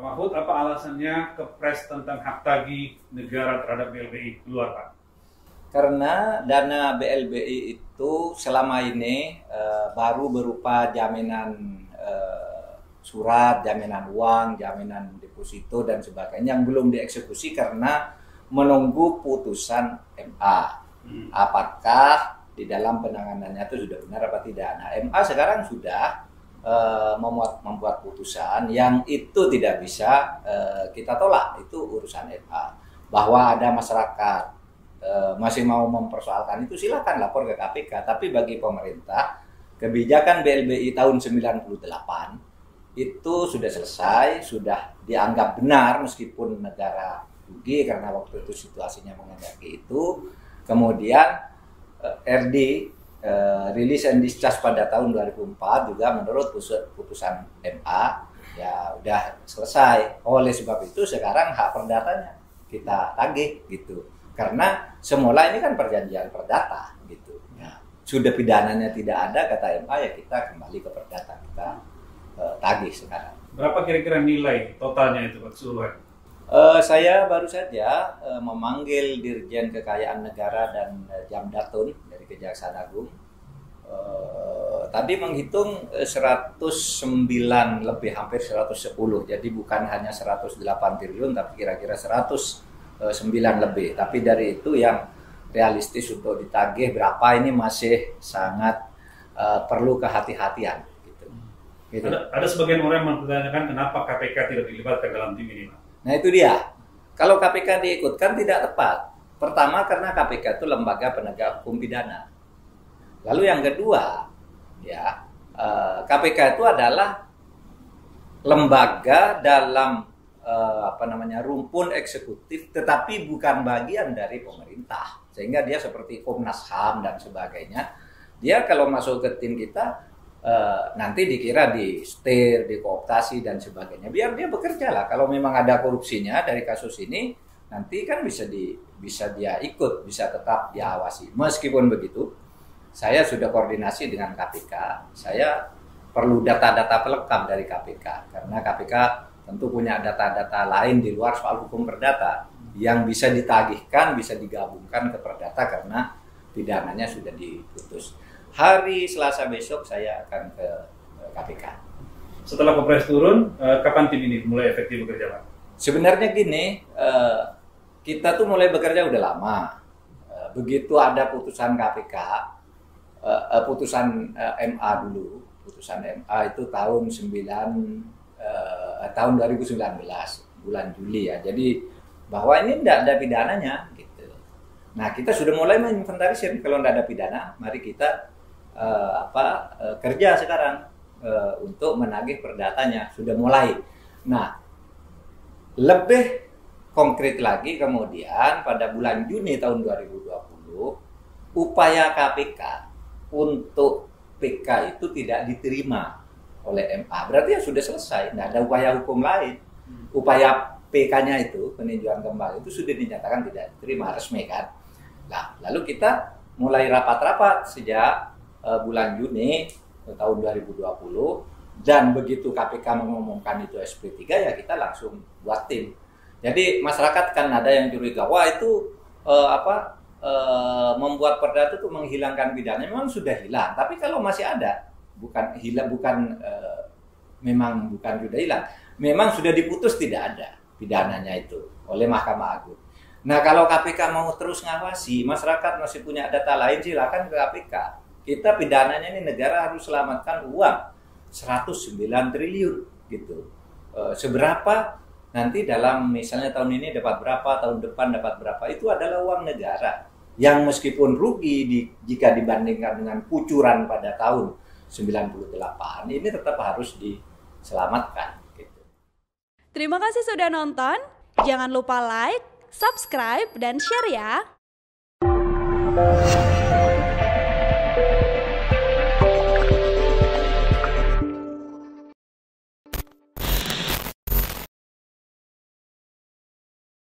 Pak Mahfud, apa alasannya Kepres tentang hak tagih negara terhadap BLBI keluar, Pak? Karena dana BLBI itu selama ini baru berupa jaminan surat, jaminan uang, jaminan deposito dan sebagainya yang belum dieksekusi karena menunggu putusan MA. Apakah di dalam penanganannya itu sudah benar apa tidak? Nah, MA sekarang sudah membuat putusan yang itu tidak bisa kita tolak, itu urusan MA. Bahwa ada masyarakat masih mau mempersoalkan itu, silakan lapor ke KPK. Tapi bagi pemerintah, kebijakan BLBI tahun 98 itu sudah selesai, sudah dianggap benar meskipun negara rugi karena waktu itu situasinya menghendaki itu. Kemudian RD Release and Discharge pada tahun 2004 juga menurut putusan MA ya udah selesai. Oleh sebab itu sekarang hak perdatanya kita tagih gitu. Karena semula ini kan perjanjian perdata gitu. Ya, sudah pidananya tidak ada kata MA, ya kita kembali ke perdata, kita tagih sekarang. Berapa kira-kira nilai totalnya itu Pak keseluruhan? Saya baru saja memanggil Dirjen Kekayaan Negara dan Jamdatun dari Kejaksaan Agung. Tadi menghitung 109 lebih, hampir 110. Jadi bukan hanya 108 triliun tapi kira-kira 109 lebih. Tapi dari itu yang realistis untuk ditagih berapa ini masih sangat perlu kehati-hatian gitu. Ada sebagian orang yang mempertanyakan kenapa KPK tidak dilibatkan dalam tim ini, Pak? Nah itu dia. Kalau KPK diikutkan tidak tepat. Pertama karena KPK itu lembaga penegak hukum pidana. Lalu yang kedua, ya KPK itu adalah lembaga dalam rumpun eksekutif, tetapi bukan bagian dari pemerintah. Sehingga dia seperti Komnas HAM dan sebagainya. Dia kalau masuk ke tim kita nanti dikira di setir, dikooptasi dan sebagainya. Biar dia bekerja lah. Kalau memang ada korupsinya dari kasus ini, nanti kan bisa dia ikut, bisa tetap diawasi. Meskipun begitu, saya sudah koordinasi dengan KPK. Saya perlu data-data pelengkap dari KPK karena KPK tentu punya data-data lain di luar soal hukum perdata yang bisa ditagihkan, bisa digabungkan ke perdata karena pidananya sudah diputus. Hari Selasa besok saya akan ke KPK. Setelah Kepres turun, kapan tim ini mulai efektif bekerja, Pak? Sebenarnya gini, kita tuh mulai bekerja udah lama. Begitu ada putusan KPK, putusan MA dulu, putusan MA itu tahun 2019, bulan Juli ya. Jadi bahwa ini tidak ada pidananya gitu. Nah, kita sudah mulai menginventarisir kalau tidak ada pidana, mari kita kerja sekarang untuk menagih perdatanya, sudah mulai. Nah, lebih konkret lagi kemudian pada bulan Juni tahun 2020 upaya KPK untuk PK itu tidak diterima oleh MA. Berarti ya sudah selesai, tidak ada upaya hukum lain. Upaya PK-nya itu, peninjauan kembali itu sudah dinyatakan tidak diterima, resmi kan. Nah, lalu kita mulai rapat-rapat sejak bulan Juni tahun 2020 dan begitu KPK mengumumkan itu SP3 ya kita langsung buat tim. Jadi masyarakat kan ada yang curiga, wah itu membuat perdata itu menghilangkan pidana. Memang sudah hilang, tapi kalau masih ada, memang bukan sudah hilang, memang sudah diputus tidak ada pidananya itu oleh Mahkamah Agung. Nah kalau KPK mau terus ngawasi, masyarakat masih punya data lain, silakan ke KPK. Kita pidananya ini negara harus selamatkan uang 109 triliun gitu. Seberapa nanti dalam misalnya tahun ini dapat berapa, tahun depan dapat berapa, itu adalah uang negara yang meskipun rugi jika dibandingkan dengan kucuran pada tahun 98 ini tetap harus diselamatkan gitu. Terima kasih sudah nonton. Jangan lupa like, subscribe dan share ya.